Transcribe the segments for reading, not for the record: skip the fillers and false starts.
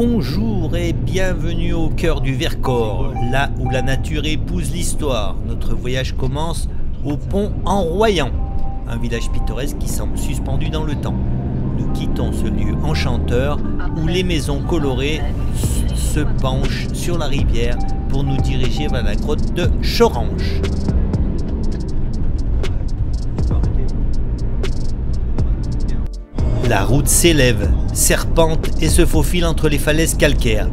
Bonjour et bienvenue au cœur du Vercors, là où la nature épouse l'histoire. Notre voyage commence au pont en Royan, un village pittoresque qui semble suspendu dans le temps. Nous quittons ce lieu enchanteur où les maisons colorées se penchent sur la rivière pour nous diriger vers la grotte de Chorange. La route s'élève, serpente et se faufile entre les falaises calcaires,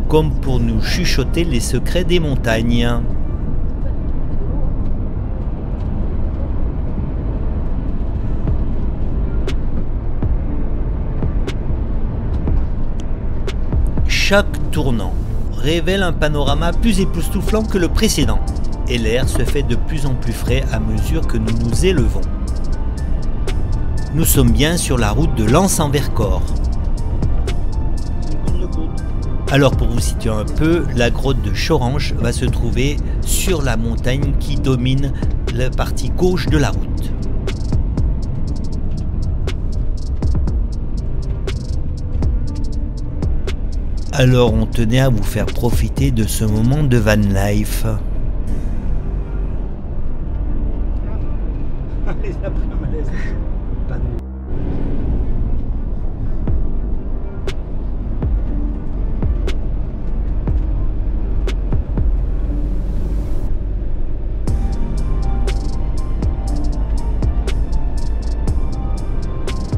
comme pour nous chuchoter les secrets des montagnes. Chaque tournant révèle un panorama plus époustouflant que le précédent, et l'air se fait de plus en plus frais à mesure que nous nous élevons. Nous sommes bien sur la route de Lens en Vercors. Alors pour vous situer un peu, la grotte de Chorange va se trouver sur la montagne qui domine la partie gauche de la route. Alors on tenait à vous faire profiter de ce moment de van life.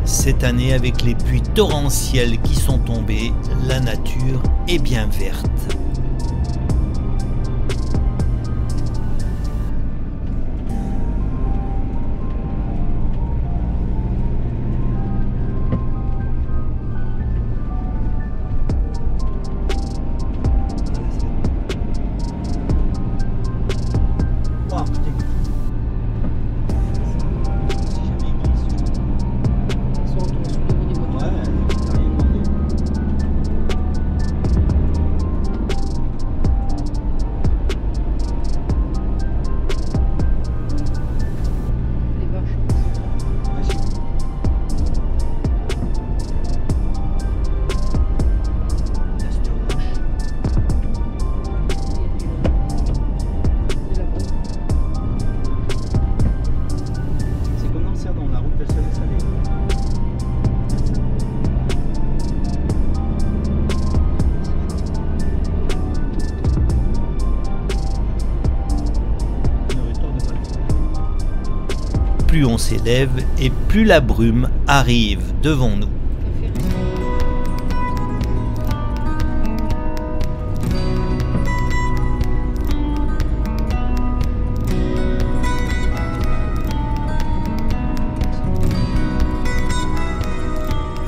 Cette année, avec les pluies torrentielles qui sont tombées, la nature est bien verte. Plus on s'élève et plus la brume arrive devant nous.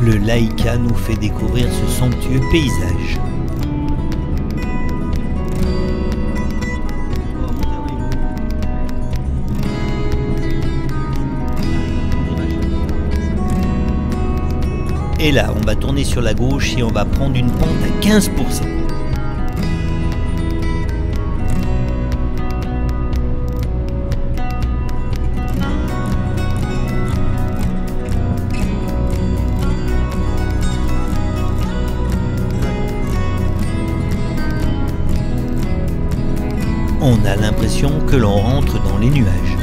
Le Laïka nous fait découvrir ce somptueux paysage. Et là, on va tourner sur la gauche et on va prendre une pente à 15%. On a l'impression que l'on rentre dans les nuages.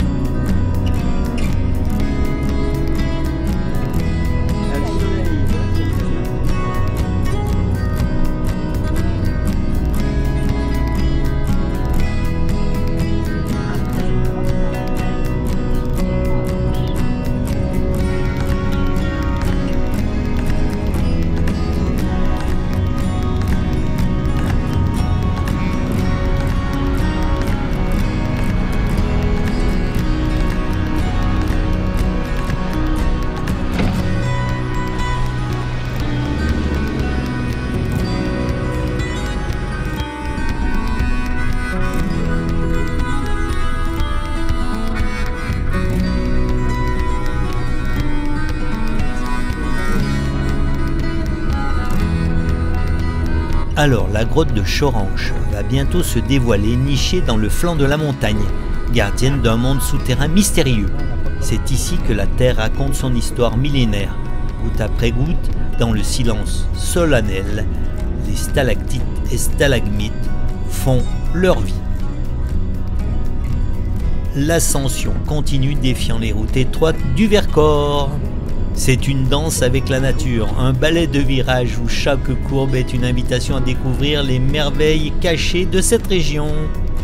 Alors la grotte de Chorange va bientôt se dévoiler nichée dans le flanc de la montagne, gardienne d'un monde souterrain mystérieux. C'est ici que la Terre raconte son histoire millénaire. Goutte après goutte, dans le silence solennel, les stalactites et stalagmites font leur vie. L'ascension continue défiant les routes étroites du Vercors. C'est une danse avec la nature, un ballet de virages où chaque courbe est une invitation à découvrir les merveilles cachées de cette région.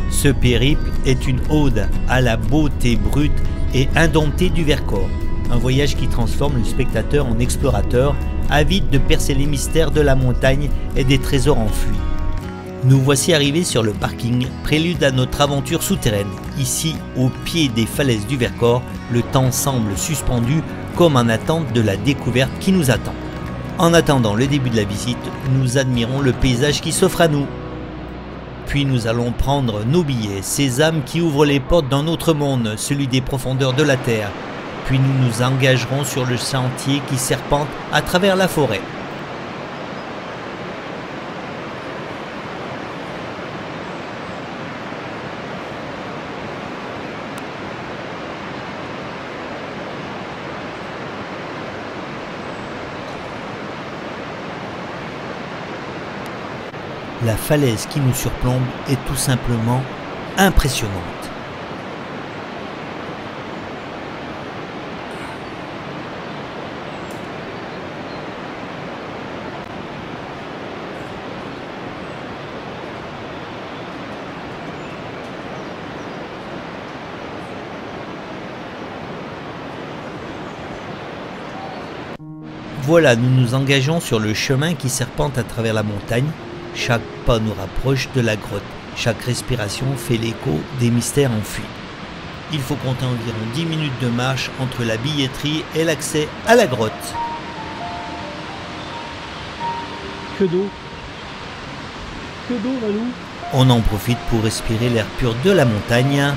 Ce périple est une ode à la beauté brute et indomptée du Vercors. Un voyage qui transforme le spectateur en explorateur, avide de percer les mystères de la montagne et des trésors enfuis. Nous voici arrivés sur le parking, prélude à notre aventure souterraine. Ici, au pied des falaises du Vercors, le temps semble suspendu comme en attente de la découverte qui nous attend. En attendant le début de la visite, nous admirons le paysage qui s'offre à nous. Puis nous allons prendre nos billets, ces âmes qui ouvrent les portes d'un autre monde, celui des profondeurs de la terre. Puis nous nous engagerons sur le sentier qui serpente à travers la forêt. La falaise qui nous surplombe est tout simplement impressionnante. Voilà, nous nous engageons sur le chemin qui serpente à travers la montagne. Chaque pas nous rapproche de la grotte. Chaque respiration fait l'écho des mystères enfuis. Il faut compter environ 10 minutes de marche entre la billetterie et l'accès à la grotte. Que d'eau. Que d'eau, Valou. On en profite pour respirer l'air pur de la montagne.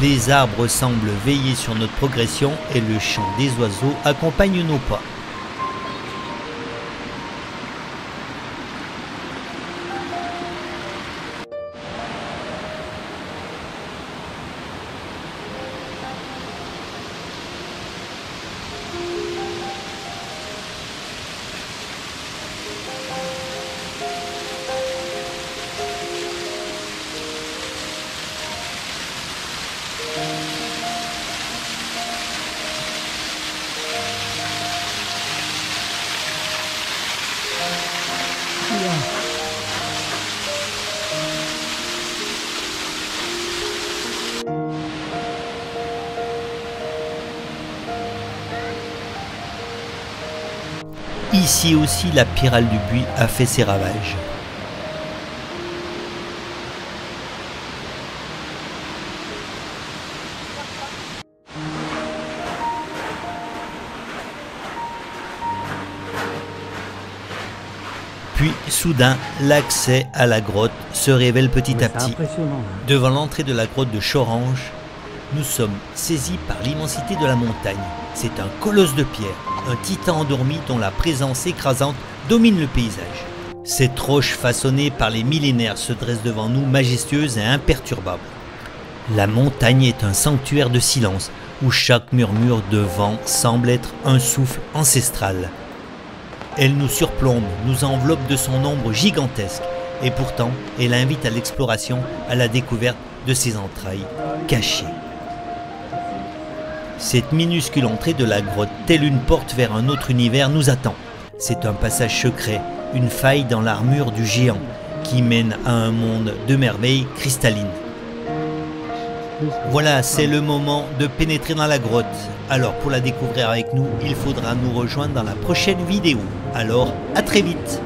Les arbres semblent veiller sur notre progression et le chant des oiseaux accompagne nos pas. Ici aussi, la pyrale du buis a fait ses ravages. Puis, soudain, l'accès à la grotte se révèle petit à petit. Devant l'entrée de la grotte de Chorange, nous sommes saisis par l'immensité de la montagne. C'est un colosse de pierre, un titan endormi dont la présence écrasante domine le paysage. Cette roche façonnée par les millénaires se dresse devant nous majestueuse et imperturbable. La montagne est un sanctuaire de silence où chaque murmure de vent semble être un souffle ancestral. Elle nous surplombe, nous enveloppe de son ombre gigantesque et pourtant elle invite à l'exploration, à la découverte de ses entrailles cachées. Cette minuscule entrée de la grotte, telle une porte vers un autre univers, nous attend. C'est un passage secret, une faille dans l'armure du géant qui mène à un monde de merveilles cristallines. Voilà, c'est le moment de pénétrer dans la grotte. Alors pour la découvrir avec nous, il faudra nous rejoindre dans la prochaine vidéo. Alors, à très vite!